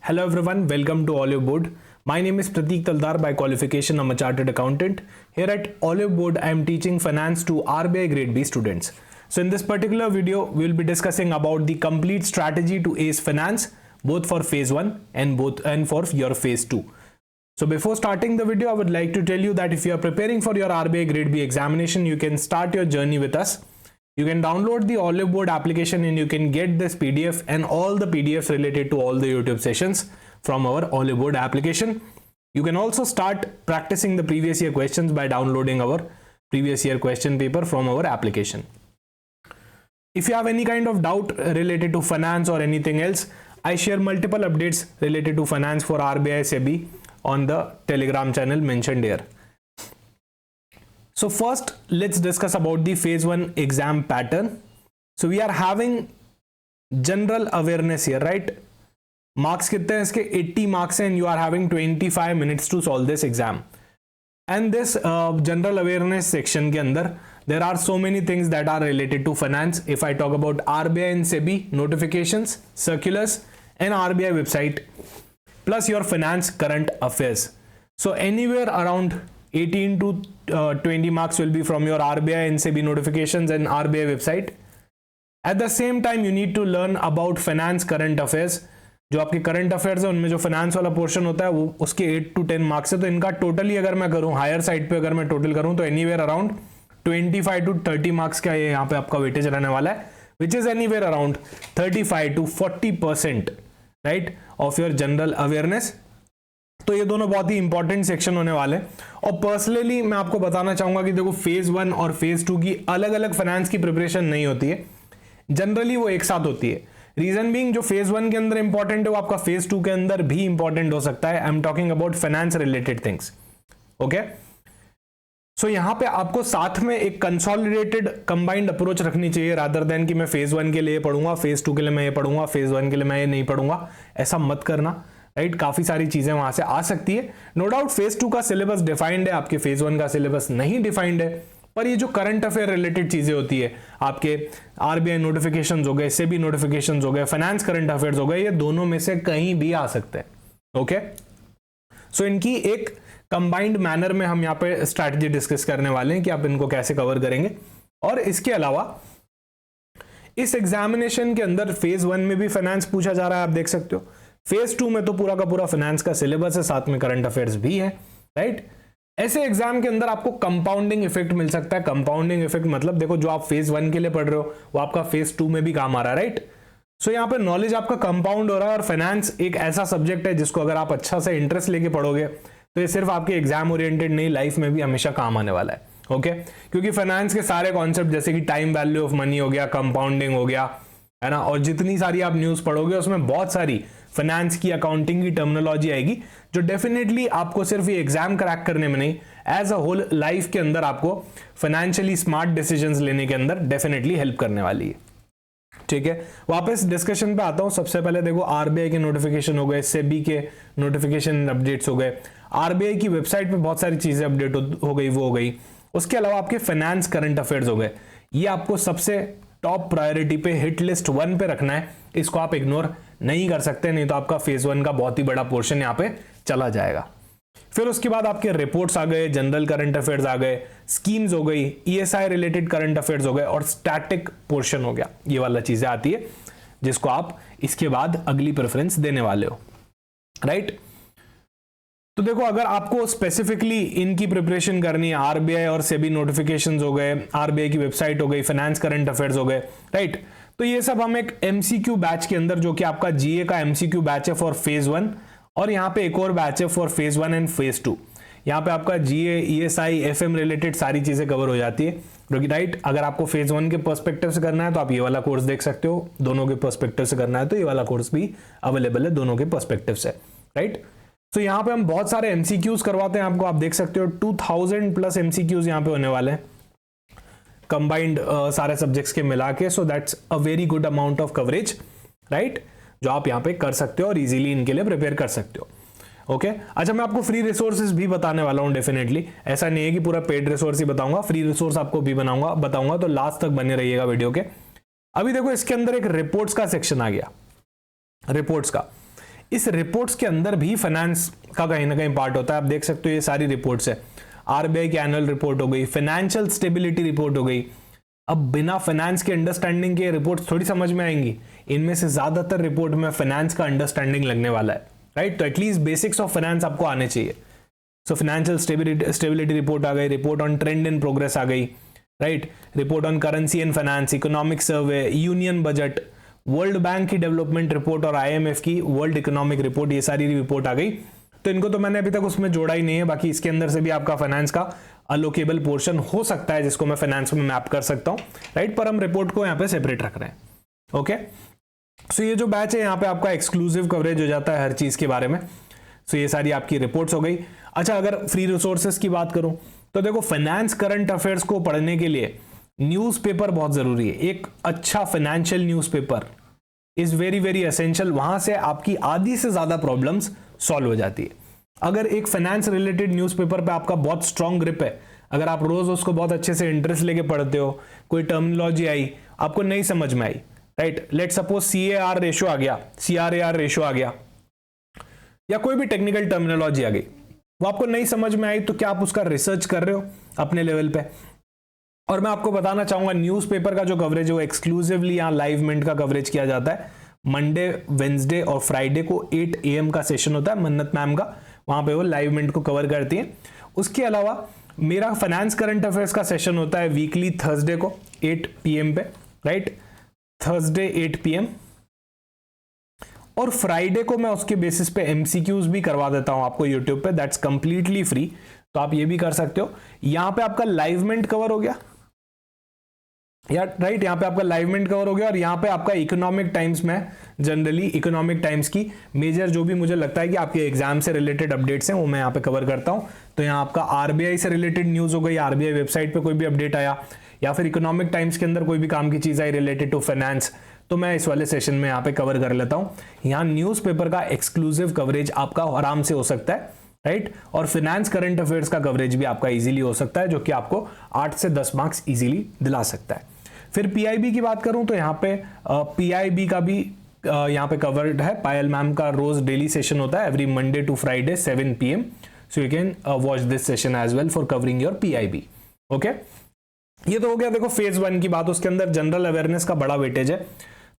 Hello everyone, welcome to Olive Board. My name is Prateek Taldar. By qualification, I'm a chartered accountant. Here at Olive Board, I am teaching finance to RBI Grade B students. So in this particular video, we will be discussing about the complete strategy to ace finance, both for phase 1 and for your phase 2. So before starting the video, I would like to tell you that if you are preparing for your RBI Grade B examination, you can start your journey with us. You can download the Olive Board application and you can get this PDF and all the PDFs related to all the YouTube sessions from our Olive Board application. You can also start practicing the previous year questions by downloading our previous year question paper from our application. If you have any kind of doubt related to finance or anything else, I share multiple updates related to finance for RBI SEBI on the Telegram channel mentioned here. So first, let's discuss about the phase 1 exam pattern. So we are having general awareness here, right? Marks कितने हैं इसके 80 marks and you are having 25 minutes to solve this exam. And this general awareness section के अंदर there are so many things that are related to finance. If I talk about RBI and SEBI notifications, circulars and RBI website plus your finance current affairs. So anywhere around 18 to 20 marks will be from your RBI and SEBI notifications and RBI website. At the same time, you need to learn about finance current affairs. जो आपके current affairs है उनमें जो finance वाला portion होता है वो उसके 8 to 10 मार्क्स है. तो इनका टोटली अगर मैं करूं हायर साइड पे अगर मैं टोटल करूं तो एनीवेयर अराउंड 25 to 30 मार्क्स का ये यहाँ पे आपका वेटेज रहने वाला है, which is anywhere around 35 to 40% right of your general awareness. तो ये दोनों बहुत ही इंपॉर्टेंट सेक्शन होने वाले हैं. और पर्सनली मैं आपको बताना चाहूंगा कि देखो फेज 1 और फेज 2 की अलग अलग फाइनेंस की प्रिपरेशन नहीं होती है, जनरली वो एक साथ होती है. रीजन बीइंग जो फेज 1 के अंदर इंपॉर्टेंट है वो आपका फेज 2 के अंदर भी इंपॉर्टेंट हो सकता है. I am talking about finance related things. Okay, so यहां पे आपको साथ में एक कंसोलिडेटेड कंबाइंड अप्रोच रखनी चाहिए रादर देन कि मैं फेज 1 के लिए पढ़ूंगा, फेज 2 के लिए मैं ये पढ़ूंगा, फेज 1 के लिए मैं ये नहीं पढ़ूंगा. ऐसा मत करना, राइट? काफी सारी चीजें वहां से आ सकती है. नो डाउट फेज 2 का सिलेबस डिफाइंड है, आपके फेज 1 का सिलेबस नहीं डिफाइंड है. पर ये जो करंट अफेयर रिलेटेड चीजें होती है, आपके आरबीआई नोटिफिकेशंस हो गए, सेबी नोटिफिकेशंस हो गए, फाइनेंस करंट अफेयर्स हो गए, ये दोनों में से कहीं भी आ सकते हैं. ओके, सो इनकी एक कंबाइंड मैनर में हम यहाँ पे स्ट्रैटेजी डिस्कस करने वाले हैं कि आप इनको कैसे कवर करेंगे. और इसके अलावा इस एग्जामिनेशन के अंदर फेज 1 में भी फाइनेंस पूछा जा रहा है, आप देख सकते हो. फेज 2 में तो पूरा का पूरा फाइनेंस का सिलेबस है, साथ में करंट अफेयर्स भी है, राइट? ऐसे एग्जाम के अंदर आपको कंपाउंडिंग इफेक्ट मिल सकता है. कंपाउंडिंग इफेक्ट मतलब देखो जो आप फेज 1 के लिए पढ़ रहे हो वो आपका फेज 2 में भी काम आ रहा है, राइट? सो यहाँ पे नॉलेज आपका कंपाउंड हो रहा है. और फाइनेंस एक ऐसा सब्जेक्ट है जिसको अगर आप अच्छा से इंटरेस्ट लेके पढ़ोगे तो ये सिर्फ आपके एग्जाम ओरिएंटेड नहीं, लाइफ में भी हमेशा काम आने वाला है. ओके, क्योंकि फाइनेंस के सारे कॉन्सेप्ट जैसे कि टाइम वैल्यू ऑफ मनी हो गया, कंपाउंडिंग हो गया, है ना, और जितनी सारी आप न्यूज पढ़ोगे उसमें बहुत सारी फाइनेंस की, अकाउंटिंग की टर्मिनोलॉजी आएगी जो डेफिनेटली आपको सिर्फ ये एग्जाम क्रैक करने में नहीं, एज अ होल लाइफ के अंदर आपको फाइनेंशियली स्मार्ट डिसीजंस लेने के अंदर डेफिनेटली हेल्प करने वाली है. ठीक है, वापस डिस्कशन पे आता हूं. सबसे पहले देखो आरबीआई के नोटिफिकेशन हो गए, सेबी के नोटिफिकेशन अपडेट्स हो गए, आरबीआई की वेबसाइट पे बहुत सारी चीजें अपडेट हो गई, वो हो गई. उसके अलावा आपके फाइनेंस करंट अफेयर्स हो गए. ये आपको सबसे टॉप प्रायोरिटी पे हिट लिस्ट 1 पे रखना है. इसको आप इग्नोर नहीं कर सकते, नहीं तो आपका फेज 1 का बहुत ही बड़ा पोर्शन यहाँ पे चला जाएगा. फिर उसके बाद आपके रिपोर्ट्स आ गए, जनरल करंट अफेयर्स आ गए, स्कीम्स हो गई, ईएसआई रिलेटेड करंट अफेयर्स हो गए और स्टैटिक पोर्शन हो गया. ये वाला चीजें आती है जिसको आप इसके बाद अगली प्रेफरेंस देने वाले हो, राइट? तो देखो अगर आपको स्पेसिफिकली इनकी प्रिपरेशन करनी है, आरबीआई और सेबी नोटिफिकेशंस हो गए, आरबीआई की वेबसाइट हो गई, फाइनेंस करंट अफेयर्स हो गए, राइट? तो ये सब हम एक एमसीक्यू बैच के अंदर, जो कि आपका जीए का एमसीक्यू बैच है फॉर फेज 1, और यहाँ पे एक और बैच है फॉर फेज 1 एंड फेज 2. यहाँ पे आपका जीए, ईएसआई, एफएम रिलेटेड सारी चीजें कवर हो जाती है, राइट? अगर आपको फेज 1 के पर्सपेक्टिव से करना है तो आप ये वाला कोर्स देख सकते हो, दोनों के पर्सपेक्टिव से करना है तो ये वाला कोर्स भी अवेलेबल है दोनों के पर्सपेक्टिव से, राइट? तो यहाँ पे हम बहुत सारे एमसीक्यूज करवाते हैं आपको, आप देख सकते हो 2000 प्लस एमसीक्यूज यहाँ पे होने वाले हैं कंबाइंड सारे सब्जेक्ट्स के मिला के. So that's a very good amount of coverage, right, जो आप यहाँ पे कर सकते हो और इजीली इनके लिए प्रिपेयर कर सकते हो. ओके, अच्छा मैं आपको फ्री रिसोर्सेज भी बताने वाला हूँ डेफिनेटली. ऐसा नहीं है कि पूरा पेड रिसोर्स ही बताऊंगा, फ्री रिसोर्स आपको भी बताऊंगा, तो लास्ट तक बने रहिएगा वीडियो के. अभी देखो इसके अंदर एक रिपोर्ट्स का सेक्शन आ गया. रिपोर्ट्स का इस रिपोर्ट्स के अंदर भी फाइनेंस का कहीं ना कहीं पार्ट होता है। आप देख सकते हो ये सारी रिपोर्ट्स है, आरबीआई की एनुअल रिपोर्ट हो गई, फाइनेंशियल स्टेबिलिटी रिपोर्ट हो गई। अब बिना फाइनेंस के अंडरस्टैंडिंग के रिपोर्ट्स थोड़ी समझ में आएंगी, इनमें से ज्यादातर रिपोर्ट में फाइनेंस का अंडरस्टैंडिंग लगने वाला है, राइट। तो एटलीस्ट बेसिक्स ऑफ फाइनेंस आपको आने चाहिए। सो फाइनेंशियल स्टेबिलिटी रिपोर्ट आ गई, report on trend in progress आ गई, right, report on currency and finance, economic survey, union budget, world bank की डेवलपमेंट रिपोर्ट और आईएमएफ की वर्ल्ड इकोनॉमिक रिपोर्ट, ये सारी रिपोर्ट आ गई। तो इनको तो मैंने अभी तक उसमें जोड़ा ही नहीं है, बाकी इसके अंदर से भी आपका फाइनेंस का अलोकेबल पोर्शन हो सकता है जिसको मैं फाइनेंस में मैप कर सकता हूं, राइट, पर हम रिपोर्ट को यहाँ पे सेपरेट रख रहे हैं। ओके, सो ये जो बैच है यहाँ पे आपका एक्सक्लूसिव कवरेज हो जाता है हर चीज के बारे में। सो ये सारी आपकी रिपोर्ट्स हो गई। अच्छा, अगर फ्री रिसोर्सेज की बात करूं तो देखो, फाइनेंस करंट अफेयर्स को पढ़ने के लिए न्यूज़पेपर बहुत जरूरी है। एक अच्छा financial newspaper is very very essential. वहां से आपकी आधी से ज्यादा प्रॉब्लम्स सॉल्व हो जाती है। अगर एक फाइनेंस रिलेटेड न्यूज़पेपर पे आपका बहुत स्ट्रॉन्ग ग्रिप है, अगर आप रोज उसको बहुत अच्छे से इंटरेस्ट लेके पढ़ते हो, कोई टर्मिनोलॉजी आई आपको नहीं समझ में आई, right, let suppose CAR ratio आ गया, CRAR रेशो आ गया, या कोई भी टेक्निकल टर्मिनोलॉजी आ गई, वो आपको नहीं समझ में आई, तो क्या आप उसका रिसर्च कर रहे हो अपने लेवल पे? और मैं आपको बताना चाहूंगा न्यूज़पेपर का जो कवरेज है वो एक्सक्लूसिवली यहाँ लाइव मिंट का कवरेज किया जाता है। मंडे, वेंसडे और फ्राइडे को 8 AM का सेशन होता है मन्नत मैम का, वहां पे वो लाइव मिंट को कवर करती है। उसके अलावा मेरा फाइनेंस करंट अफेयर्स का सेशन होता है वीकली थर्सडे को 8 PM पे, राइट, थर्सडे 8 PM, और फ्राइडे को मैं उसके बेसिस पे MCQs भी करवा देता हूं आपको यूट्यूब पे, दैट्स कंप्लीटली फ्री, तो आप ये भी कर सकते हो। यहां पे आपका लाइव मिंट कवर हो गया, या राइट, यहाँ पे आपका लाइव मिंट कवर हो गया, और यहाँ पे आपका इकोनॉमिक टाइम्स में जनरली इकोनॉमिक टाइम्स की मेजर जो भी मुझे लगता है कि आपके एग्जाम से रिलेटेड अपडेट्स हैं वो मैं यहाँ पे कवर करता हूँ। तो यहाँ आपका आरबीआई से रिलेटेड न्यूज हो गई, आरबीआई वेबसाइट पे कोई भी अपडेट आया, या फिर इकोनॉमिक टाइम्स के अंदर कोई भी काम की चीज आई रिलेटेड टू फाइनेंस, तो मैं इस वाले सेशन में यहाँ पे कवर कर लेता हूँ। यहाँ न्यूज़पेपर का एक्सक्लूसिव कवरेज आपका आराम से हो सकता है, राइट, और फाइनेंस करंट अफेयर्स का कवरेज भी आपका इजीली हो सकता है, जो कि आपको 8 से 10 मार्क्स इजीली दिला सकता है। फिर पीआईबी की बात करूं तो यहाँ पे पीआईबी का भी यहाँ पे कवर्ड है। पायल मैम का रोज डेली सेशन होता है every Monday to Friday 7 PM, so you can watch this session as well for covering your PIB. Okay, ये तो हो गया देखो फेज 1 की बात। उसके अंदर जनरल अवेयरनेस का बड़ा वेटेज है,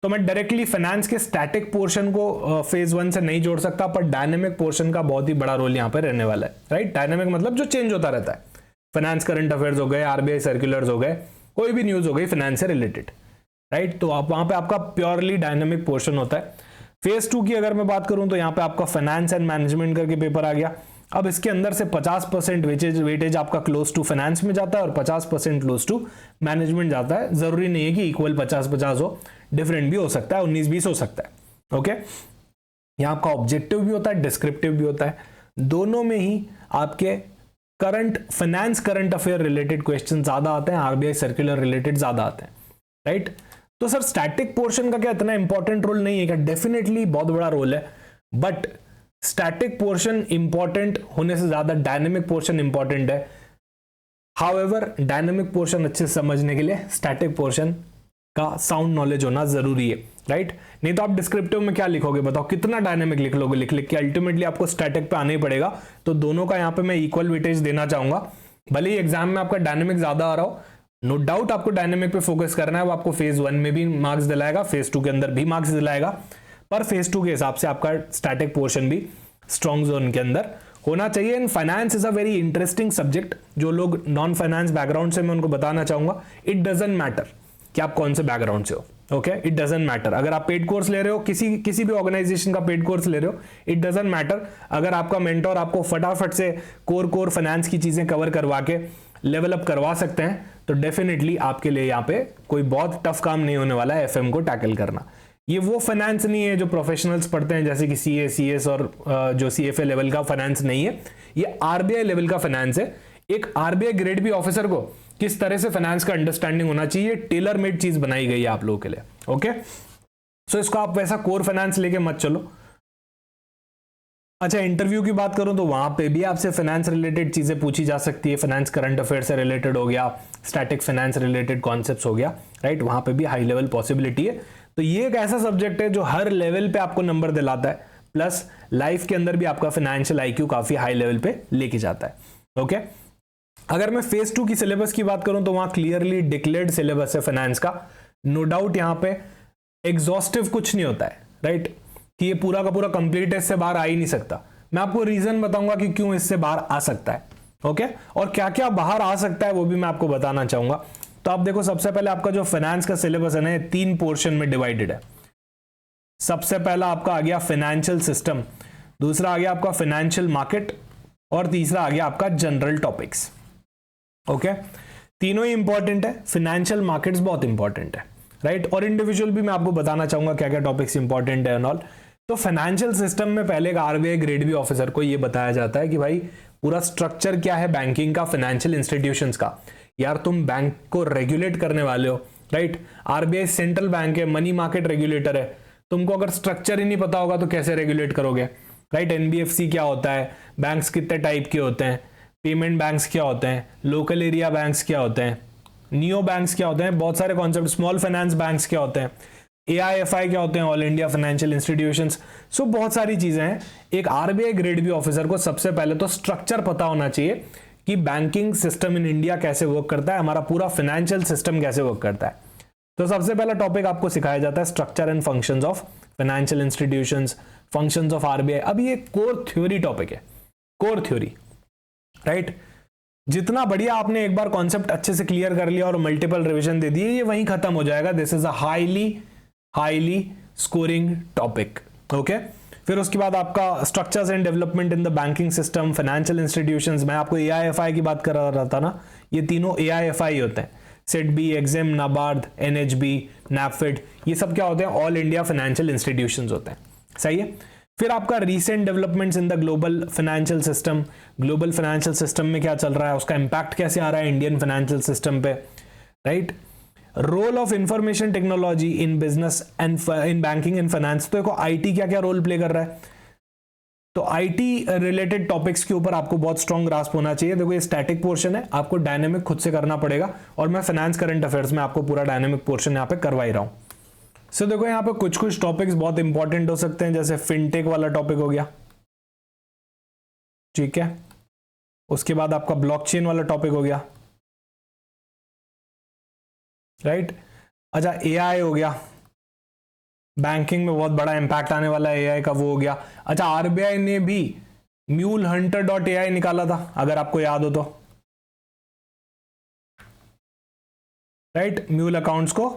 तो मैं डायरेक्टली फाइनेंस के स्टैटिक पोर्शन को फेज 1 से नहीं जोड़ सकता, पर डायनेमिक पोर्शन का बहुत ही बड़ा रोल यहाँ पे रहने वाला है, राइट। डायनेमिक मतलब जो चेंज होता रहता है, फाइनेंस करंट अफेयर्स हो गए, आरबीआई सर्कुलर्स हो गए, कोई भी न्यूज हो गई फाइनेंस से रिलेटेड, राइट, तो आप वहां पे आपका प्योरली डायनेमिक पोर्शन होता है। फेज 2 की अगर मैं बात करूं तो यहाँ पे आपका फाइनेंस एंड मैनेजमेंट करके पेपर आ गया। अब इसके अंदर से 50% वेटेज आपका क्लोज टू फाइनेंस में जाता है और 50% क्लोज टू मैनेजमेंट जाता है। जरूरी नहीं है कि इक्वल 50-50 हो, डिफरेंट भी हो सकता है, 19-20 हो सकता है। ओके, यहाँ आपका ऑब्जेक्टिव भी होता है, डिस्क्रिप्टिव भी होता है, दोनों में ही आपके current finance current affair related question ज्यादा आते हैं, आरबीआई सर्कुलर रिलेटेड ज्यादा आते हैं, राइट। तो सर स्टैटिक पोर्शन का क्या इतना इंपॉर्टेंट रोल नहीं है क्या? डेफिनेटली बहुत बड़ा रोल है, बट स्टैटिक पोर्शन इंपॉर्टेंट होने से ज्यादा डायनेमिक पोर्शन इंपॉर्टेंट है। हाउएवर डायनेमिक पोर्शन अच्छे से समझने के लिए स्टैटिक पोर्शन का साउंड नॉलेज होना जरूरी है, राइट। नहीं तो आप डिस्क्रिप्टिव में क्या लिखोगे बताओ, कितना डायनेमिक लिख लोगे, लिख लिख के अल्टीमेटली आपको स्टैटिक पे आना ही पड़ेगा। तो दोनों का यहाँ पे मैं इक्वल वेटेज देना चाहूंगा। भले ही एग्जाम में आपका डायनेमिक ज्यादा आ रहा हो, नो डाउट आपको डायनेमिक पे फोकस करना है, वो आपको फेज 1 में भी मार्क्स दिलाएगा, फेज 2 के अंदर भी मार्क्स दिलाएगा, पर फेज 2 के हिसाब से आपका स्टैटिक पोर्शन भी स्ट्रॉन्ग जोन के अंदर होना चाहिए। And finance is a very interesting subject. जो लोग नॉन फाइनेंस बैकग्राउंड से, मैं उनको बताना चाहूंगा, इट डजंट मैटर कि आप कौन से बैकग्राउंड से हो, ओके, इट डजंट मैटर। अगर आप पेड कोर्स ले रहे हो, किसी भी ऑर्गेनाइजेशन का पेड कोर्स ले रहे हो, इट डजंट मैटर। अगर आपका मेंटोर आपको फटाफट से कोर फाइनेंस की चीजें कवर करवा के लेवल अप करवा सकते हैं, तो डेफिनेटली आपके लिए यहाँ पे कोई बहुत टफ काम नहीं होने वाला है एफएम को टैकल करना। ये वो फाइनेंस नहीं है जो प्रोफेशनल्स पढ़ते हैं, जैसे कि सीए, सीएस और जो सीएफए लेवल का फाइनेंस नहीं है, ये आरबीआई लेवल का फाइनेंस है। एक आरबीआई ग्रेड बी ऑफिसर को किस तरह से फाइनेंस का अंडरस्टैंडिंग होना चाहिए, टेलर मेड चीज बनाई गई है आप लोगों के लिए, ओके। सो इसको आप वैसा कोर फाइनेंस लेके मत चलो। अच्छा, इंटरव्यू की बात करूं तो वहां पे भी आपसे फाइनेंस रिलेटेड चीजें पूछी जा सकती है। फाइनेंस करंट अफेयर से रिलेटेड हो गया, स्टैटिक फाइनेंस रिलेटेड कॉन्सेप्ट्स हो गया, राइट, वहां पे भी हाई लेवल पॉसिबिलिटी है। तो ये एक ऐसा सब्जेक्ट है जो हर लेवल पे आपको नंबर दिलाता है, प्लस लाइफ के अंदर भी आपका फाइनेंशियल आईक्यू काफी हाई लेवल पे लेके जाता है। ओके, अगर मैं फेज 2 की सिलेबस की बात करूं तो वहां क्लियरली डिक्लेयर्ड सिलेबस है फाइनेंस का, नो डाउट यहां पे एग्जॉस्टिव कुछ नहीं होता है, राइट, कि ये पूरा का पूरा कंप्लीट है, इससे बाहर आ ही नहीं सकता। मैं आपको रीजन बताऊंगा कि क्यों इससे बाहर आ सकता है। ओके, और क्या क्या बाहर आ सकता है वो भी मैं आपको बताना चाहूंगा। तो आप देखो, सबसे पहले आपका जो फाइनेंस का सिलेबस है ना, 3 पोर्शन में डिवाइडेड है। सबसे पहला आपका आ गया फाइनेंशियल सिस्टम, दूसरा आ गया आपका फाइनेंशियल मार्केट, और तीसरा आ गया आपका जनरल टॉपिक्स। ओके, तीनों ही इंपॉर्टेंट है, फाइनेंशियल मार्केट्स बहुत इंपॉर्टेंट है, राइट, और इंडिविजुअल भी मैं आपको बताना चाहूंगा क्या क्या टॉपिक्स इंपॉर्टेंट है एंड ऑल। तो फाइनेंशियल सिस्टम में पहले एक आरबीआई ग्रेड बी ऑफिसर को ये बताया जाता है कि भाई पूरा स्ट्रक्चर क्या है बैंकिंग का, फाइनेंशियल इंस्टीट्यूशंस का। यार तुम बैंक को रेगुलेट करने वाले हो, राइट, आरबीआई सेंट्रल बैंक है, मनी मार्केट रेगुलेटर है, तुमको अगर स्ट्रक्चर ही नहीं पता होगा तो कैसे रेगुलेट करोगे, राइट। एनबीएफसी क्या होता है, बैंक्स कितने टाइप के होते हैं, पेमेंट बैंक्स क्या होते हैं, लोकल एरिया बैंक्स क्या होते हैं, नियो बैंक्स क्या होते हैं, बहुत सारे कॉन्सेप्ट, स्मॉल फाइनेंस बैंक्स क्या होते हैं, एआईएफआई क्या होते हैं, ऑल इंडिया फाइनेंशियल इंस्टीट्यूशंस। सो बहुत सारी चीजें हैं। एक आरबीआई ग्रेड बी ऑफिसर को सबसे पहले तो स्ट्रक्चर पता होना चाहिए कि बैंकिंग सिस्टम इन इंडिया कैसे वर्क करता है, हमारा पूरा फाइनेंशियल सिस्टम कैसे वर्क करता है। तो सबसे पहला टॉपिक आपको सिखाया जाता है structure and functions of financial institutions, functions of RBI. अब ये कोर थ्योरी टॉपिक है, कोर थ्योरी, राइट। जितना बढ़िया आपने एक बार कॉन्सेप्ट अच्छे से क्लियर कर लिया और मल्टीपल रिवीजन दे दिए, ये वहीं खत्म हो जाएगा। This is a highly scoring topic. Okay, फिर उसके बाद आपका structures and development in the banking system, financial institutions. मैं आपको एआईएफआई की बात कर रहा था ना, ये तीनों एआईएफआई होते हैं, सेडबी, एग्जिम, नाबार्ड, एनएचबी, नैफेड, ये सब क्या होते हैं, ऑल इंडिया फाइनेंशियल इंस्टीट्यूशंस होते हैं। सही है। फिर आपका recent developments in the global financial system, global financial system में क्या चल रहा है, उसका इंपैक्ट कैसे आ रहा है इंडियन फाइनेंशियल सिस्टम पे, right. Role of information technology in business and in banking and finance. तो देखो आईटी क्या क्या रोल प्ले कर रहा है, तो आईटी रिलेटेड टॉपिक्स के ऊपर आपको बहुत स्ट्रॉन्ग ग्रास्प होना चाहिए। देखो ये स्टैटिक पोर्शन है, आपको डायनेमिक खुद से करना पड़ेगा, और मैं फाइनेंस करंट अफेयर्स में आपको पूरा डायनेमिक पोर्शन यहाँ पे करवा ही रहा हूं। सो देखो यहाँ पे कुछ कुछ टॉपिक्स बहुत इंपॉर्टेंट हो सकते हैं, जैसे फिनटेक वाला टॉपिक हो गया, ठीक है। उसके बाद आपका ब्लॉकचेन वाला टॉपिक हो गया, राइट। अच्छा, एआई हो गया, बैंकिंग में बहुत बड़ा इंपैक्ट आने वाला है एआई का, वो हो गया। अच्छा, आरबीआई ने भी MuleHunter.ai निकाला था, अगर आपको याद हो तो, राइट, म्यूल अकाउंट्स को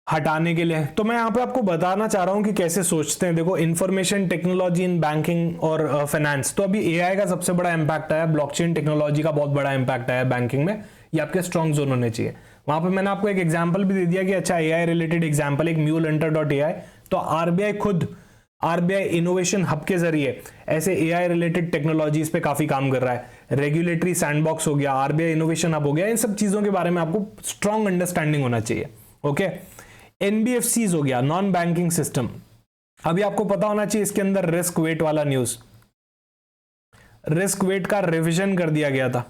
हटाने के लिए। तो मैं यहां पे आपको बताना चाह रहा हूं कि कैसे सोचते हैं। देखो, इंफॉर्मेशन टेक्नोलॉजी इन बैंकिंग और फाइनेंस, तो अभी एआई का सबसे बड़ा इंपैक्ट आया, ब्लॉकचेन टेक्नोलॉजी का बहुत बड़ा इंपैक्ट आया बैंकिंग में, ये आपके स्ट्रॉन्ग जोन होने चाहिए। वहां पे मैंने आपको एक एग्जांपल भी दे दिया कि अच्छा एआई रिलेटेड एग्जांपल एक MuleHunter.ai। तो आरबीआई खुद, आरबीआई इनोवेशन हब के जरिए ऐसे एआई रिलेटेड टेक्नोलॉजीज पे काफी काम कर रहा है। रेगुलेटरी सैंडबॉक्स हो गया, आरबीआई इनोवेशन हब हो गया, इन सब चीजों के बारे में आपको स्ट्रॉन्ग अंडरस्टैंडिंग होना चाहिए। ओके, एनबीएफसीज हो गया, नॉन बैंकिंग सिस्टम, अभी आपको पता होना चाहिए इसके अंदर रिस्क वेट वाला न्यूज, रिस्क वेट का रिवीजन कर दिया गया था,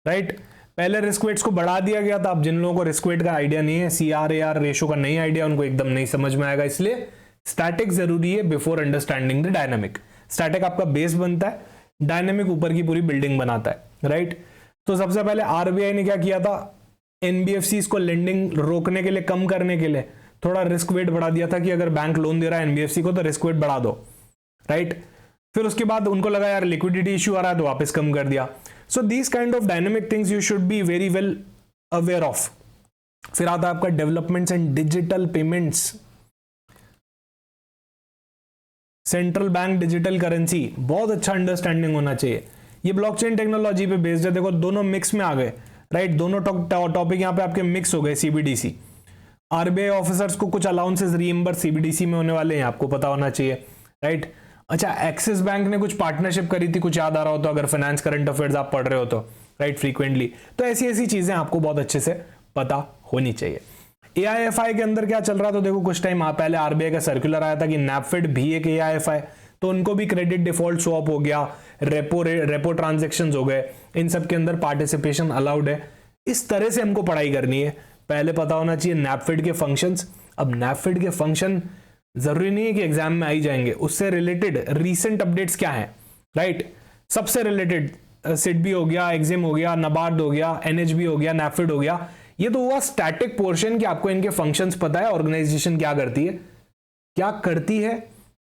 राइट। पहले रिस्क वेट्स को बढ़ा दिया गया था, अब जिन लोगों को रिस्क वेट का आइडिया नहीं है, CRAR रेशो का नहीं आइडिया, उनको एकदम नहीं समझ में आएगा। इसलिए स्टैटिक जरूरी है before understanding the dynamic. Static आपका बेस बनता है, डायनामिक ऊपर की पूरी बिल्डिंग बनाता है, राइट। तो सबसे पहले आरबीआई ने क्या किया था, एनबीएफसीज को लेंडिंग रोकने के लिए, कम करने के लिए थोड़ा रिस्क वेट बढ़ा दिया था कि अगर बैंक लोन दे रहा है एनबीएफसी को तो रिस्क वेट बढ़ा दो, राइट। फिर उसके बाद उनको लगा यार लिक्विडिटी इश्यू आ रहा है तो वापस कम कर दिया। So these kind of dynamic things you should be very well aware of. फिर आता है आपका developments and digital payments, central bank digital currency, बहुत अच्छा अंडरस्टैंडिंग होना चाहिए। ये ब्लॉकचेन टेक्नोलॉजी पे बेस्ड है, देखो दोनों मिक्स में आ गए, राइट। दोनों टॉपिक यहाँ पे आपके मिक्स हो गए। सीबीडीसी, आरबीआई ऑफिसर्स को कुछ अलाउंसेस रीइंबर्स सीबीडीसी में होने वाले हैं, आपको पता होना चाहिए, राइट। अच्छा, एक्सिस बैंक ने कुछ पार्टनरशिप करी थी, कुछ याद आ रहा हो तो, अगर फाइनेंस करंट अफेयर्स आप पढ़ रहे हो तो, राइट, फ्रीक्वेंटली। तो ऐसी ऐसी चीजें आपको बहुत अच्छे से पता होनी चाहिए। एआईएफआई के अंदर क्या चल रहा, तो देखो कुछ टाइम पहले आरबीआई का सर्कुलर आया था कि नैफेड भी एक एआईएफआई, तो उनको भी क्रेडिट डिफॉल्ट स्वैप हो गया, रेपो ट्रांजैक्शंस हो गए, इन सब के अंदर पार्टिसिपेशन अलाउड है। इस तरह से हमको पढ़ाई करनी है। पहले पता होना चाहिए नैफेड के फंक्शंस। अब नैफेड के फंक्शन जरूरी नहीं है कि एग्जाम में आ ही जाएंगे, उससे रिलेटेड रीसेंट अपडेट्स क्या है, राइट, सबसे रिलेटेड सिडबी हो गया, एग्जिम हो गया, नाबार्ड हो गया, एनएचबी हो गया, नैफेड हो गया। ये तो हुआ स्टैटिक पोर्शन कि आपको इनके फंक्शंस पता है, ऑर्गेनाइजेशन क्या करती है,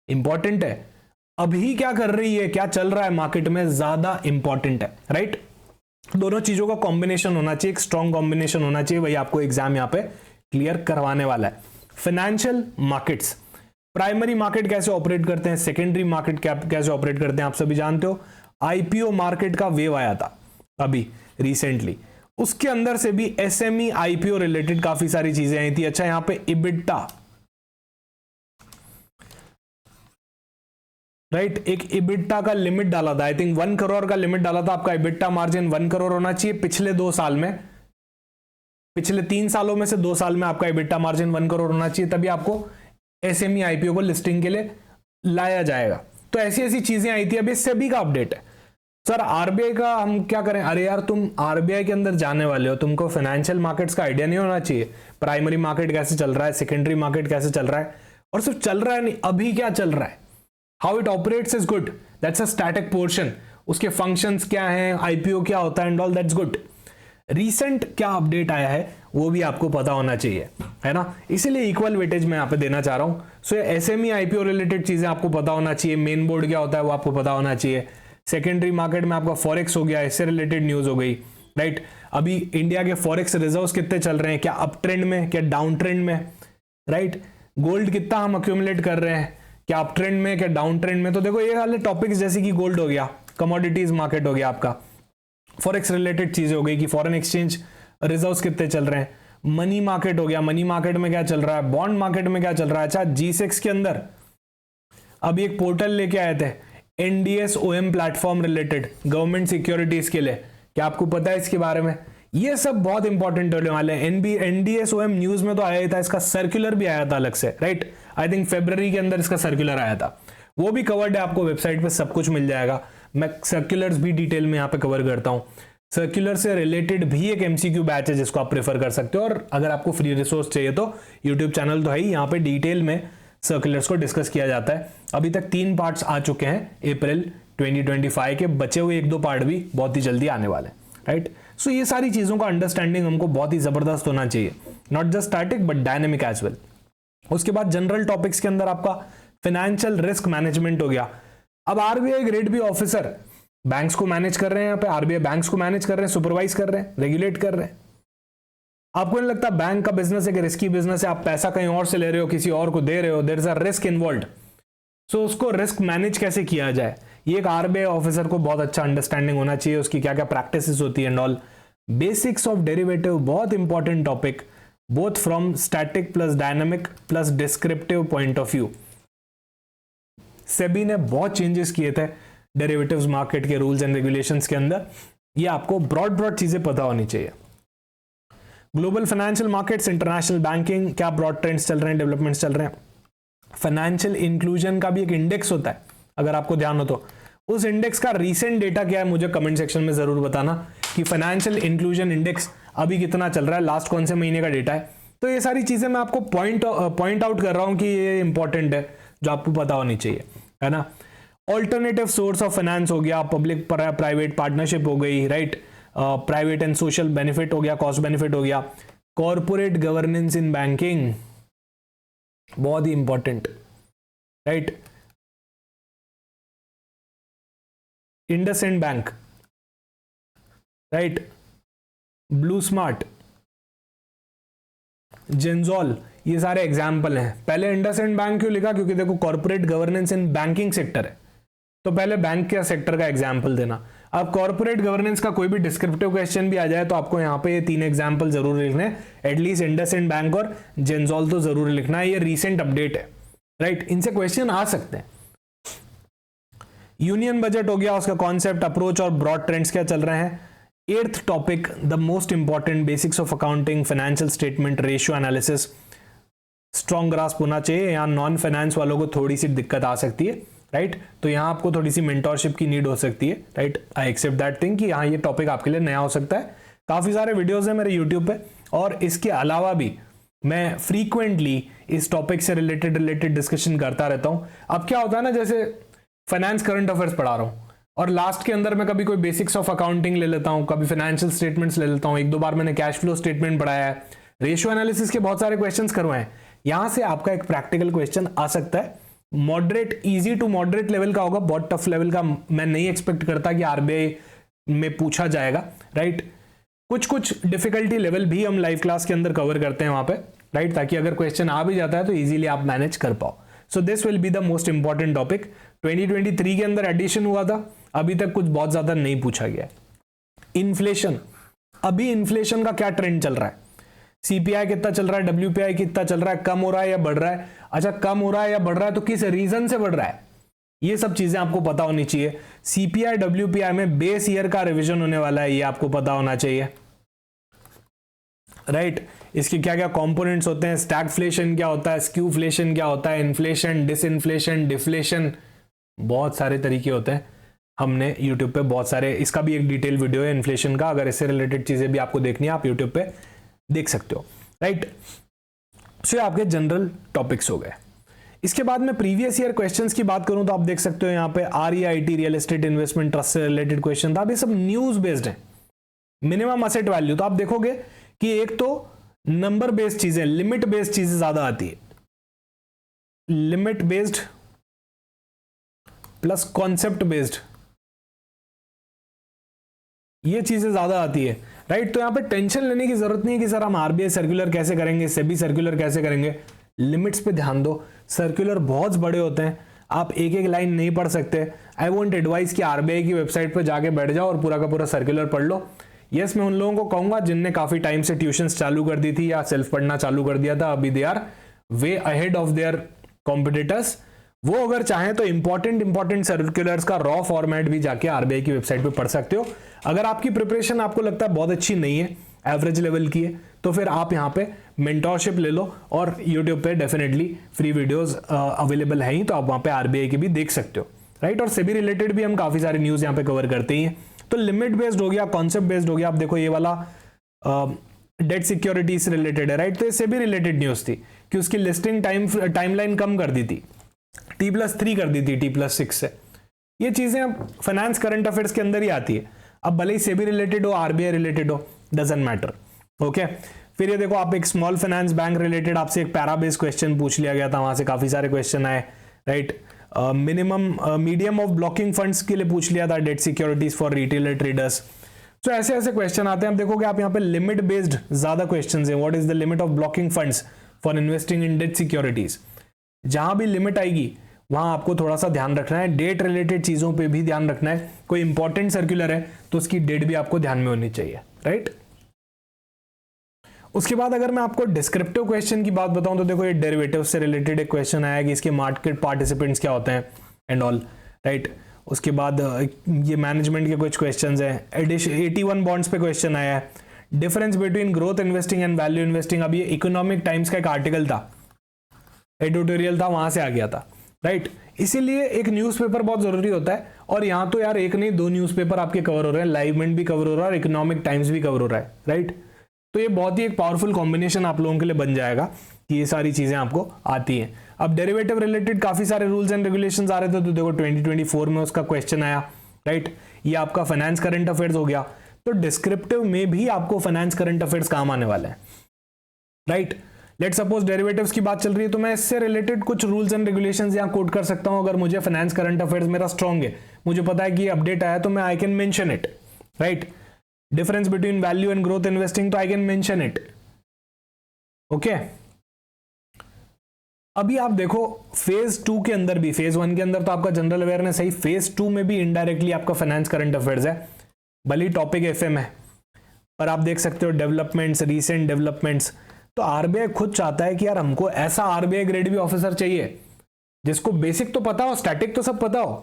इंपॉर्टेंट है। अभी क्या कर रही है, क्या चल रहा है मार्केट में, ज्यादा इंपॉर्टेंट है, राइट। दोनों चीजों का कॉम्बिनेशन होना चाहिए, एक स्ट्रॉन्ग कॉम्बिनेशन होना चाहिए, वही आपको एग्जाम यहां पे क्लियर करवाने वाला है। फाइनेंशियल मार्केट्स, प्राइमरी मार्केट कैसे ऑपरेट करते हैं, सेकेंडरी मार्केट कैसे ऑपरेट करते हैं, आप सभी जानते हो। आईपीओ मार्केट का वेव आया था अभी रिसेंटली, उसके अंदर से भी एसएमई आईपीओ रिलेटेड काफी सारी चीजें आई थी। अच्छा, यहां पे इबिटा, राइट, एक इबिटा का लिमिट डाला था, आई थिंक 1 करोड़ का लिमिट डाला था। आपका इबिटा मार्जिन 1 करोड़ होना चाहिए पिछले 2 साल में, पिछले 3 सालों में से 2 साल में आपका इबिटा मार्जिन 1 करोड़ होना चाहिए, तभी आपको एसएमई आईपीओ को लिस्टिंग के लिए लाया जाएगा। तो ऐसी ऐसी चीजें आई थी। अभी सेबी का अपडेट है, सर आरबीआई का हम क्या करें। अरे यार, तुम आरबीआई के अंदर जाने वाले हो, तुमको फाइनेंशियल मार्केट्स का आइडिया नहीं होना चाहिए, प्राइमरी मार्केट कैसे चल रहा है, सेकेंडरी मार्केट कैसे चल रहा है, और सिर्फ चल रहा है नहीं, अभी क्या चल रहा है, how it operates is good, that's a static portion, उसके फंक्शंस क्या हैं, आईपीओ क्या होता है and all, that's good. Recent क्या अपडेट आया है वो भी आपको पता होना चाहिए, है ना, इसीलिए इक्वल वेटेज मैं यहाँ पे देना चाह रहा हूं। सो एसएमई आईपीओ रिलेटेड चीजें आपको पता होना चाहिए, मेन बोर्ड क्या होता है वो आपको पता होना चाहिए। सेकेंडरी मार्केट में आपका फॉरेक्स हो गया, इससे रिलेटेड न्यूज हो गई, राइट। अभी इंडिया के फॉरेक्स रिजर्व्स कितने चल रहे हैं, क्या अप ट्रेंड में, क्या डाउन ट्रेंड में, राइट। गोल्ड कितना हम अक्यूमुलेट कर रहे हैं, क्या अप ट्रेंड में, क्या डाउन ट्रेंड में। तो देखो ये वाले टॉपिक्स जैसे कि गोल्ड हो गया, कमोडिटीज मार्केट हो गया आपका, फॉरेक्स रिलेटेड चीजें हो गई कि फॉरेन एक्सचेंज रिजर्व्स कितने चल रहे हैं, मनी मार्केट हो गया, मनी मार्केट में क्या चल रहा है, बॉन्ड मार्केट में क्या चल रहा है। अच्छा, G6 के अंदर अभी एक पोर्टल लेके आए थे NDSOM platform related government securities के लिए, क्या आपको पता है इसके बारे में। ये सब बहुत इंपॉर्टेंट होने वाले हैं। NDSOM न्यूज में तो आया ही था, इसका सर्कुलर भी आया था अलग से, राइट। आई थिंक फरवरी के अंदर इसका सर्कुलर आया था, वो भी कवर्ड है, आपको वेबसाइट पे सब कुछ मिल जाएगा। मैं सर्कुलर्स भी डिटेल में यहाँ पे कवर करता हूँ। सर्कुलर से रिलेटेड भी एक MCQ बैच है जिसको आप प्रेफर कर सकते हो, और अगर आपको फ्री रिसोर्स चाहिए तो यूट्यूब चैनल तो है ही, यहाँ पे डिटेल में सर्कुलर्स को डिस्कस किया जाता है। अभी तक 3 पार्ट्स आ चुके हैं अप्रैल 2025 के, बचे हुए 1-2 पार्ट भी बहुत ही जल्दी आने वाले, राइट। सो ये सारी चीजों का अंडरस्टैंडिंग हमको बहुत ही जबरदस्त होना चाहिए, not just static but dynamic as well. उसके बाद जनरल टॉपिक्स के अंदर आपका फाइनेंशियल रिस्क मैनेजमेंट हो गया। अब RBI grade B officer banks को मैनेज कर रहे हैं, यहाँ पे आरबीआई बैंक्स को मैनेज कर रहे हैं, सुपरवाइज कर रहे हैं, रेगुलेट कर रहे हैं। आपको नहीं लगता बैंक का बिजनेस एक रिस्की बिजनेस है, आप पैसा कहीं और से ले रहे हो, किसी और को दे रहे हो, there is a risk involved. So उसको रिस्क मैनेज कैसे किया जाए, ये एक आरबीआई ऑफिसर को बहुत अच्छा अंडरस्टैंडिंग होना चाहिए, उसकी क्या क्या प्रैक्टिसेस होती है and all. Basics of derivative बहुत important topic, both from static plus dynamic plus descriptive point of view. SEBI ने बहुत चेंजेस किए थे डेरिवेटिव्स मार्केट के रूल्स एंड रेगुलेशंस के अंदर, ये आपको ब्रॉड चीजें पता होनी चाहिए। Global financial markets, international banking, क्या ब्रॉड ट्रेंड्स चल रहे हैं, डेवलपमेंट्स चल रहे हैं। फाइनेंशियल इंक्लूजन का भी एक इंडेक्स होता है, अगर आपको ध्यान हो तो उस इंडेक्स का रीसेंट डेटा क्या है मुझे कमेंट सेक्शन में जरूर बताना कि फाइनेंशियल इंक्लूजन इंडेक्स अभी कितना चल रहा है, लास्ट कौन से महीने का डेटा है। तो ये सारी चीजें मैं आपको पॉइंट आउट कर रहा हूं कि ये इंपॉर्टेंट है, जो आपको पता होनी चाहिए, है ना। ऑल्टरनेटिव सोर्स ऑफ फाइनेंस हो गया, पब्लिक प्राइवेट पार्टनरशिप हो गई, right, private and social benefit हो गया, कॉस्ट बेनिफिट हो गया, कॉर्पोरेट गवर्नेंस इन बैंकिंग बहुत ही important, right, IndusInd bank, right, ब्लू स्मार्ट, जेंजॉल, ये सारे एग्जाम्पल हैं। पहले इंडसइंड बैंक क्यों लिखा, क्योंकि देखो corporate governance in banking sector है, तो पहले बैंक के सेक्टर का एग्जाम्पल देना। अब कॉर्पोरेट गवर्नेंस का कोई भी डिस्क्रिप्टिव क्वेश्चन भी आ जाए तो आपको यहाँ पे ये 3 एग्जाम्पल जरूर लिखने हैं, एटलीस्ट इंडसइंड बैंक और जेंजॉल तो जरूर लिखना है, ये रीसेंट अपडेट है, राइट, इनसे क्वेश्चन आ सकते हैं। यूनियन बजट हो गया, उसका कॉन्सेप्ट, अप्रोच और ब्रॉड ट्रेंड्स क्या चल रहे हैं। 8th topic, the most important, basics of accounting, financial statement, ratio analysis, strong grasp होना चाहिए। यहाँ नॉन फाइनेंस वालों को थोड़ी सी दिक्कत आ सकती है, राइट, तो यहाँ आपको थोड़ी सी मेंटोरशिप की नीड हो सकती है, right, I accept that thing कि यहाँ ये टॉपिक आपके लिए नया हो सकता है। काफी सारे वीडियोस हैं मेरे यूट्यूब पे, और इसके अलावा भी मैं फ्रीक्वेंटली इस टॉपिक से रिलेटेड डिस्कशन करता रहता हूं। अब क्या होता है ना, जैसे फाइनेंस करंट अफेयर्स पढ़ा रहा हूं और लास्ट के अंदर मैं कभी कोई बेसिक्स ऑफ अकाउंटिंग ले लेता हूं, कभी फाइनेंशियल स्टेटमेंट्स ले लेता हूं, एक दो बार मैंने कैश फ्लो स्टेटमेंट पढ़ाया है, रेशियो एनालिसिस के बहुत सारे क्वेश्चंस करवाए हैं। यहां से आपका एक प्रैक्टिकल क्वेश्चन आ सकता है, moderate, easy to moderate level का होगा, बहुत टफ लेवल का मैं नहीं एक्सपेक्ट करता कि आरबीआई में पूछा जाएगा, राइट। कुछ डिफिकल्टी लेवल भी हम लाइव क्लास के अंदर कवर करते हैं वहां पे, राइट, ताकि अगर क्वेश्चन आ भी जाता है तो इजीली आप मैनेज कर पाओ। So this will be the most important topic. 2023 के अंदर एडिशन हुआ था, अभी तक कुछ बहुत ज्यादा नहीं पूछा गया। इन्फ्लेशन, अभी इन्फ्लेशन का क्या ट्रेंड चल रहा है, सीपीआई कितना चल रहा है, डब्ल्यूपीआई कितना चल रहा है, कम हो रहा है या बढ़ रहा है, अच्छा कम हो रहा है या बढ़ रहा है तो किस रीजन से बढ़ रहा है, ये सब चीजें आपको पता होनी चाहिए। सीपीआई डब्ल्यूपीआई में बेस ईयर का रिवीजन होने वाला है, ये आपको पता होना चाहिए, राइट। इसके क्या क्या कंपोनेंट्स होते हैं, स्टैगफ्लेशन क्या होता है, स्क्यूफ्लेशन क्या होता है, इन्फ्लेशन, डिसइन्फ्लेशन, डिफ्लेशन, बहुत सारे तरीके होते हैं। हमने यूट्यूब पे बहुत सारे, इसका भी एक डिटेल वीडियो है इन्फ्लेशन का, अगर इससे रिलेटेड चीजें भी आपको देखनी है आप यूट्यूब पे देख सकते हो, राइट। सो आपके जनरल टॉपिक्स हो गए। इसके बाद में प्रीवियस ईयर क्वेश्चंस की बात करूं तो आप देख सकते हो यहाँ पे REIT real estate investment trust से रिलेटेड क्वेश्चन था, अब ये सब न्यूज बेस्ड है। मिनिमम असेट वैल्यू, तो आप देखोगे कि एक तो नंबर बेस्ड चीजें, लिमिट बेस्ड चीजें ज्यादा आती है, limit based plus concept based, ये चीजें ज्यादा आती है, राइट। तो यहां पे टेंशन लेने की जरूरत नहीं है कि सर हम आरबीआई सर्कुलर कैसे करेंगे, सेबी सर्कुलर कैसे करेंगे, लिमिट्स पे ध्यान दो। सर्कुलर बहुत बड़े होते हैं, आप एक एक लाइन नहीं पढ़ सकते। आई वोंट एडवाइस कि आरबीआई की वेबसाइट पर जाके बैठ जाओ और पूरा का पूरा सर्कुलर पढ़ लो। यस, मैं उन लोगों को कहूंगा जिनने काफी टाइम से ट्यूशंस चालू कर दी थी या सेल्फ पढ़ना चालू कर दिया था, अभी they are way ahead of their competitors. वो अगर चाहें तो इंपॉर्टेंट सर्कुलर्स का रॉ फॉर्मेट भी जाके आरबीआई की वेबसाइट पे पढ़ सकते हो। अगर आपकी प्रिपरेशन आपको लगता है बहुत अच्छी नहीं है, एवरेज लेवल की है, तो फिर आप यहाँ पे मेंटोरशिप ले लो और यूट्यूब पे डेफिनेटली फ्री वीडियोस अवेलेबल है ही, तो आप वहाँ पे आरबीआई की भी देख सकते हो, राइट। और सेबी रिलेटेड भी हम काफी सारी न्यूज यहाँ पे कवर करते ही हैं। तो लिमिट बेस्ड हो गया, कॉन्सेप्ट बेस्ड हो गया। आप देखो ये वाला डेट सिक्योरिटीज रिलेटेड है, राइट। तो इससे भी रिलेटेड न्यूज थी कि उसकी लिस्टिंग टाइमलाइन कम कर दी थी, T+3 कर दी थी T+6 से। ये चीजें अब फाइनेंस करंट अफेयर्स के अंदर ही आती है, अब भले ही सेबी रिलेटेड हो, आरबीआई रिलेटेड हो, डजंट मैटर, ओके। फिर ये देखो, आप एक स्मॉल फाइनेंस बैंक रिलेटेड आपसे एक पैरा बेस्ड क्वेश्चन पूछ लिया गया था, वहां से काफी सारे क्वेश्चन आए, right. Medium of blocking funds के लिए पूछ लिया था, debt securities for retailer traders. तो ऐसे ऐसे क्वेश्चन आते हैं। आप देखोगे आप यहाँ पे लिमिट बेस्ड ज्यादा क्वेश्चन है। What is the limit of blocking funds for investing in debt securities, जहां भी लिमिट आएगी वहां आपको थोड़ा सा ध्यान रखना है। डेट रिलेटेड चीजों पे भी ध्यान रखना है। कोई इंपॉर्टेंट सर्कुलर है तो उसकी डेट भी आपको ध्यान में होनी चाहिए, राइट। उसके बाद अगर मैं आपको डिस्क्रिप्टिव क्वेश्चन की बात बताऊं तो देखो, ये डेरिवेटिव से रिलेटेड एक क्वेश्चन आया कि इसके मार्केट पार्टिसिपेंट्स क्या होते हैं एंड ऑल, राइट। उसके बाद ये मैनेजमेंट के कुछ क्वेश्चंस हैं। 81 बॉन्ड्स पे क्वेश्चन आया है। Difference between growth investing and value investing, अब ये इकोनॉमिक टाइम्स का एक आर्टिकल था, एडिटोरियल था, वहां से आ गया था, राइट। इसीलिए एक न्यूज़पेपर बहुत जरूरी होता है। और यहां तो यार एक नहीं दो न्यूज़पेपर आपके कवर हो रहे हैं, लाइव मिंट भी कवर हो रहा है और इकोनॉमिक टाइम्स भी कवर हो रहा है, राइट। तो ये बहुत ही एक पावरफुल कॉम्बिनेशन आप लोगों के लिए बन जाएगा कि ये सारी चीजें आपको आती हैं। अब डेरिवेटिव रिलेटेड काफी सारे रूल्स एंड रेगुलेशंस आ रहे थे, तो देखो 2024 में उसका क्वेश्चन आया, राइट। ये आपका फाइनेंस करंट अफेयर्स हो गया। तो डिस्क्रिप्टिव में भी आपको फाइनेंस करंट अफेयर्स काम आने वाले हैं, राइट। लेट सपोज डेरिवेटिव्स की बात चल रही है तो मैं इससे रिलेटेड कुछ रूल्स एंड रेगुलेशंस यहां कोट कर सकता हूं। अगर मुझे फाइनेंस करंट अफेयर्स मेरा स्ट्रांग है, मुझे पता है कि अपडेट आया, तो मैं I can mention it, right. Difference between value and growth investing, तो I can mention it, okay. अभी आप देखो फेज 2 के अंदर भी, फेज 1 के अंदर तो आपका जनरल अवेयरनेस है, फेज 2 में भी इनडायरेक्टली आपका फाइनेंस करंट अफेयर्स है। भले टॉपिक एफएम है पर आप देख सकते हो डेवलपमेंट्स, रीसेंट डेवलपमेंट्स। तो आरबीआई खुद चाहता है कि यार हमको ऐसा आरबीआई ग्रेड भी ऑफिसर चाहिए जिसको बेसिक तो पता हो, स्टैटिक तो सब पता हो,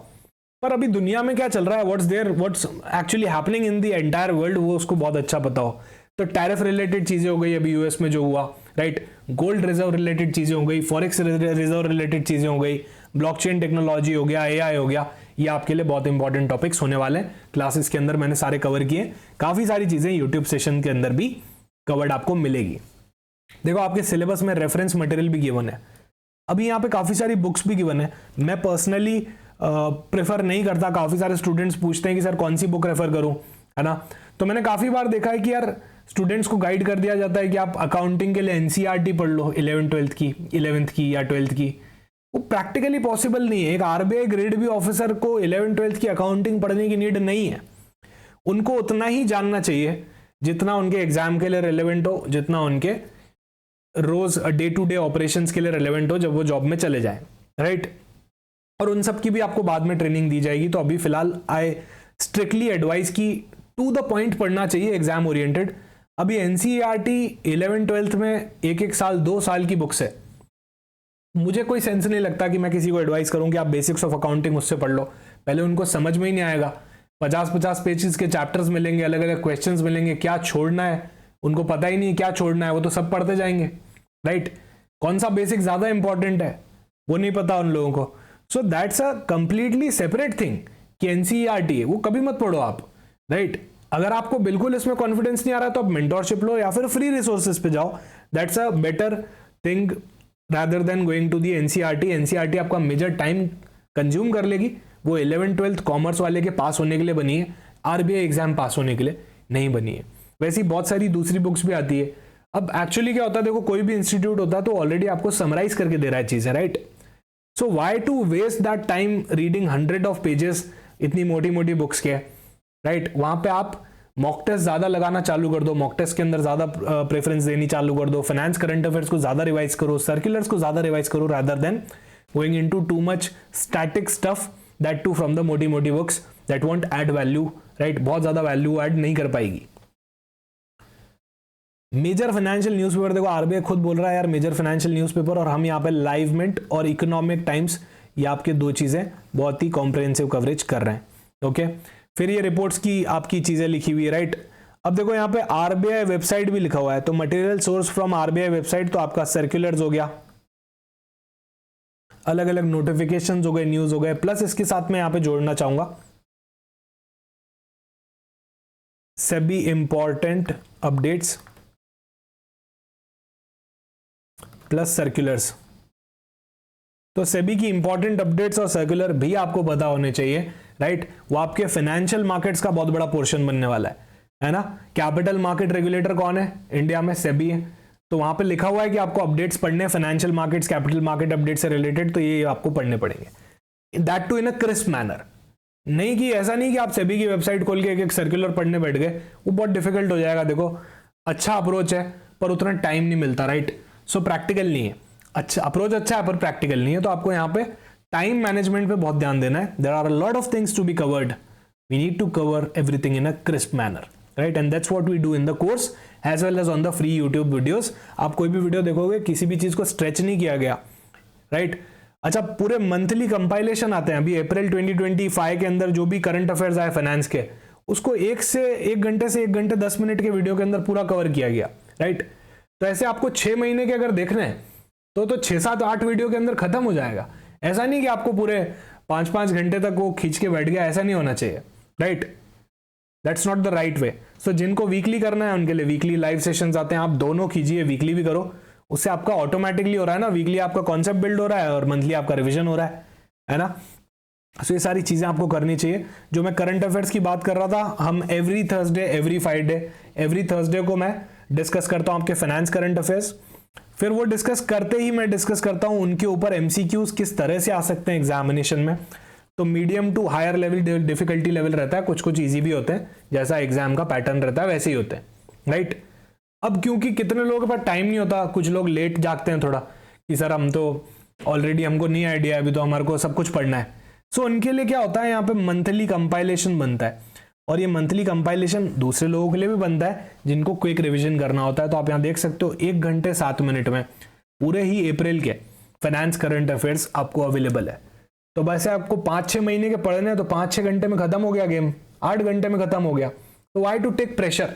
पर अभी दुनिया में क्या चल रहा है, what's actually happening in the entire world, वो उसको बहुत अच्छा पता हो। तो टैरिफ रिलेटेड चीजें हो गई अभी यूएस में जो हुआ, राइट। गोल्ड रिजर्व रिलेटेड चीजें हो गई, फॉरेक्स रिजर्व रिलेटेड चीजें हो गई, ब्लॉकचेन टेक्नोलॉजी हो गया, एआई हो गया। ये आपके लिए बहुत इंपॉर्टेंट टॉपिक्स होने वाले हैं। क्लासेस के अंदर मैंने सारे कवर किए, काफी सारी चीजें यूट्यूब सेशन के अंदर भी कवर्ड आपको मिलेगी। देखो आपके सिलेबस में रेफरेंस मटेरियल भी गिवन है, अभी यहाँ पे काफ़ी सारी बुक्स भी गिवन है। मैं पर्सनली प्रेफर नहीं करता, काफ़ी सारे स्टूडेंट्स पूछते हैं कि सर कौन सी बुक रेफर करूँ, है ना। तो मैंने काफ़ी बार देखा है कि यार स्टूडेंट्स को गाइड कर दिया जाता है कि आप अकाउंटिंग के लिए एनसीईआरटी पढ़ लो 11th की या 12th की। वो प्रैक्टिकली पॉसिबल नहीं है। एक आरबीआई ग्रेड बी ऑफिसर को 11th-12th की अकाउंटिंग पढ़ने की नीड नहीं है। उनको उतना ही जानना चाहिए जितना उनके एग्जाम के लिए रेलेवेंट हो, जितना उनके रोज डे टू डे ऑपरेशंस के लिए रेलेवेंट हो जब वो जॉब में चले जाएं, राइट। और उन सब की भी आपको बाद में ट्रेनिंग दी जाएगी। तो अभी फिलहाल आई स्ट्रिक्टली एडवाइस की टू द पॉइंट पढ़ना चाहिए, एग्जाम ओरिएंटेड। अभी एनसीईआरटी 11th-12th में एक साल 2 साल की बुक्स है। मुझे कोई सेंस नहीं लगता कि मैं किसी को एडवाइस करूं कि आप बेसिक्स ऑफ अकाउंटिंग उससे पढ़ लो। पहले उनको समझ में ही नहीं आएगा। 50-50 पेजेस के चैप्टर्स मिलेंगे, अलग अलग क्वेश्चंस मिलेंगे, क्या छोड़ना है उनको पता ही नहीं क्या छोड़ना है, वो तो सब पढ़ते जाएंगे, राइट। कौन सा बेसिक ज्यादा इंपॉर्टेंट है वो नहीं पता उन लोगों को। So that's a completely separate thing कि एनसीईआरटी है वो कभी मत पढ़ो आप, राइट। अगर आपको बिल्कुल इसमें कॉन्फिडेंस नहीं आ रहा तो आप मेंटोरशिप लो या फिर फ्री रिसोर्सेज पे जाओ। That's a better thing rather than going to the NCERT। NCERT आपका मेजर टाइम कंज्यूम कर लेगी। वो 11th-12th कॉमर्स वाले के पास होने के लिए बनी है, आरबीआई एग्जाम पास होने के लिए नहीं बनी है। वैसे ही बहुत सारी दूसरी बुक्स भी आती है। अब एक्चुअली क्या होता है, देखो कोई भी इंस्टीट्यूट होता है तो ऑलरेडी आपको समराइज करके दे रहा है चीजें, right. So why to waste that time reading 100 of pages इतनी मोटी मोटी बुक्स के, राइट। वहां पे आप मॉक टेस्ट ज्यादा लगाना चालू कर दो, मॉक टेस्ट के अंदर ज्यादा प्रेफरेंस देनी चालू कर दो, फाइनेंस करंट अफेयर्स को ज्यादा रिवाइज करो, सर्कुलर्स को ज्यादा रिवाइज करो, rather than going into too much static stuff, that too from the मोटी मोटी books that won't add value, right. बहुत ज्यादा वैल्यू ऐड नहीं कर पाएगी। मेजर फाइनेंशियल न्यूज़पेपर, देखो आरबीआई खुद बोल रहा है यार मेजर फाइनेंशियल न्यूज़पेपर, और हम यहाँ पे लाइव मिंट और इकोनॉमिक टाइम्स, ये आपके दो चीजें बहुत ही कॉम्प्रिहेंसिव कवरेज कर रहे हैं, ओके। फिर ये रिपोर्ट्स की आपकी चीजें लिखी हुई है, राइट। अब देखो यहाँ पे आरबीआई वेबसाइट भी लिखा हुआ है, तो material source from RBI website, तो आपका सर्कुलर्स हो गया, अलग अलग नोटिफिकेशंस हो गए, न्यूज हो गए, प्लस इसके साथ में यहाँ पे जोड़ना चाहूंगा SEBI important updates plus circulars. तो सेबी की इंपॉर्टेंट अपडेट्स और सर्कुलर भी आपको पता होने चाहिए, राइट। वो आपके फाइनेंशियल मार्केट्स का बहुत बड़ा पोर्शन बनने वाला है ना। कैपिटल मार्केट रेगुलेटर कौन है इंडिया में? सेबी है। तो वहां पे लिखा हुआ है कि आपको अपडेट्स पढ़ने, financial markets, capital market update से रिलेटेड, तो ये आपको पढ़ने पड़ेंगे, that too in a crisp manner. नहीं कि ऐसा नहीं कि आप सेबी की वेबसाइट खोल के एक सर्कुलर पढ़ने बैठ गए, वो बहुत डिफिकल्ट हो जाएगा। देखो अच्छा अप्रोच है पर उतना टाइम नहीं मिलता, राइट। सो प्रैक्टिकल नहीं है। अच्छा अप्रोच अच्छा है पर प्रैक्टिकल नहीं है, तो आपको यहाँ पे टाइम मैनेजमेंट पे बहुत ध्यान देना है। There are a lot of things to be covered, we need to cover everything in a crisp manner, right. And that's what we do in the course as well as on the free YouTube videos. आप कोई भी video देखोगे किसी भी चीज को stretch नहीं किया गया, राइट। अच्छा पूरे मंथली कंपाइलेशन आते हैं, अभी अप्रैल 2025 के अंदर जो भी करंट अफेयर्स आए फाइनेंस के, उसको 1 घंटे से 1 घंटे 10 मिनट के वीडियो के अंदर पूरा कवर किया गया, राइट। तो ऐसे आपको 6 महीने के अगर देखना है तो 6-7-8 वीडियो के अंदर खत्म हो जाएगा। ऐसा नहीं कि आपको पूरे 5-5 घंटे तक वो खींच के बैठ गया, ऐसा नहीं होना चाहिए, right. That's not the right way. So जिनको वीकली करना है उनके लिए वीकली लाइव सेशंस आते हैं, आप दोनों कीजिए, वीकली भी करो, उससे आपका ऑटोमेटिकली हो रहा है ना, वीकली आपका कॉन्सेप्ट बिल्ड हो रहा है और मंथली आपका रिविजन हो रहा है ना। सो ये सारी चीजें आपको करनी चाहिए। जो मैं करंट अफेयर्स की बात कर रहा था, हम every Thursday, every Friday, every Thursday को मैं डिस्कस करता हूं आपके फाइनेंस करंट अफेयर्स। फिर वो डिस्कस करते ही मैं डिस्कस करता हूं उनके ऊपर एमसीक्यूज किस तरह से आ सकते हैं एग्जामिनेशन में। तो medium to higher level difficulty level रहता है, कुछ कुछ इजी भी होते हैं, जैसा एग्जाम का पैटर्न रहता है वैसे ही होते हैं, राइट। अब क्योंकि कितने लोगों के पास टाइम नहीं होता, कुछ लोग लेट जागते हैं थोड़ा कि सर हम तो ऑलरेडी, हमको नहीं आइडिया है, अभी तो हमारे को सब कुछ पढ़ना है। सो उनके लिए क्या होता है, यहाँ पे मंथली कंपाइलेशन बनता है, और ये मंथली कंपाइलेशन दूसरे लोगों के लिए भी बनता है जिनको क्विक रिवीजन करना होता है। तो आप यहाँ देख सकते हो 1 घंटे 7 मिनट में पूरे ही अप्रैल के फाइनेंस करंट अफेयर्स आपको अवेलेबल है। तो वैसे आपको 5-6 महीने के पढ़ने हैं तो 5-6 घंटे में खत्म हो गया गेम, 8 घंटे में खत्म हो गया। तो why to take pressure,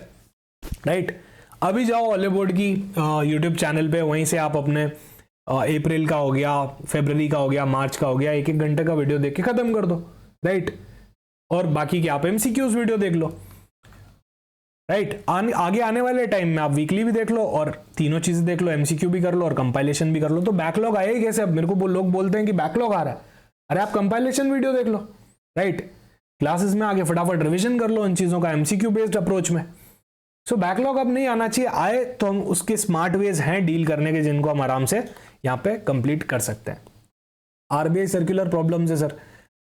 right. अभी जाओ ऑलिव बोर्ड की यूट्यूब चैनल पे, वहीं से आप अपने अप्रैल का हो गया, फरवरी का हो गया, मार्च का हो गया, 1-1 घंटे का वीडियो देख के खत्म कर दो, राइट। और बाकी के आप एमसीक्यूज वीडियो देख लो। राइट। आगे आने वाले टाइम में आप वीकली भी देख लो और तीनों चीजें देख लो, एमसीक्यू भी कर लो और कंपाइलेशन भी कर लो, तो बैकलॉग आए ही कैसे? अब मेरे को लोग बोलते हैं कि बैकलॉग आ रहा है, अरे आप कंपाइलेशन वीडियो देख लो, राइट। क्लासेस में आगे फटाफट रिवीजन कर लो इन चीजों का एमसीक्यू बेस्ड अप्रोच में। सो बैकलॉग अब नहीं आना चाहिए, आए तो हम उसके स्मार्ट वेज हैं डील करने के, जिनको हम आराम से यहाँ पे कंप्लीट कर सकते हैं। आरबीआई सर्कुलर प्रॉब्लम्स है सर,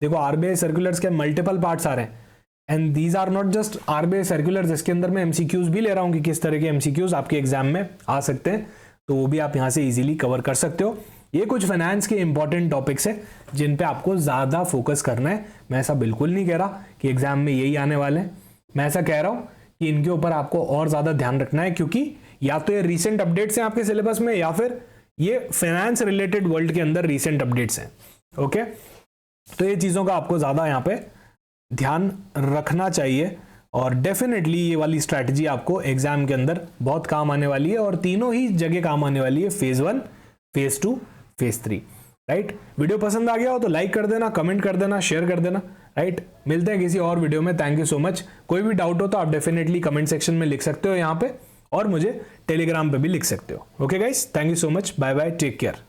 देखो आरबीआई सर्कुलर्स के मल्टीपल पार्ट्स आ रहे हैं and these are not just RBI circulars, इसके अंदर मैं एमसीक्यूज भी ले रहा हूं कि किस तरह के एमसीक्यूज आपके एग्जाम में आ सकते हैं, तो वो भी आप यहां से इजीली कवर कर सकते हो। ये कुछ फाइनेंस के इंपॉर्टेंट टॉपिक्स है जिन पे आपको ज्यादा फोकस करना है। मैं ऐसा बिल्कुल नहीं कह रहा कि एग्जाम में यही आने वाले हैं, मैं ऐसा कह रहा हूं कि इनके ऊपर आपको और ज्यादा ध्यान रखना है, क्योंकि या तो ये रिसेंट अपडेट्स हैं आपके सिलेबस में या फिर ये फाइनेंस रिलेटेड वर्ल्ड के अंदर रिसेंट अपडेट्स हैं। ओके, तो ये चीजों का आपको ज्यादा यहाँ पे ध्यान रखना चाहिए और डेफिनेटली ये वाली स्ट्रैटेजी आपको एग्जाम के अंदर बहुत काम आने वाली है और तीनों ही जगह काम आने वाली है, phase 1, phase 2, phase 3, right. Video पसंद आ गया हो तो लाइक कर देना, कमेंट कर देना, शेयर कर देना, राइट। मिलते हैं किसी और वीडियो में, थैंक यू सो मच। कोई भी डाउट हो तो आप डेफिनेटली कमेंट सेक्शन में लिख सकते हो यहाँ पे, और मुझे टेलीग्राम पे भी लिख सकते हो। Okay guys, thank you so much, bye bye, take care.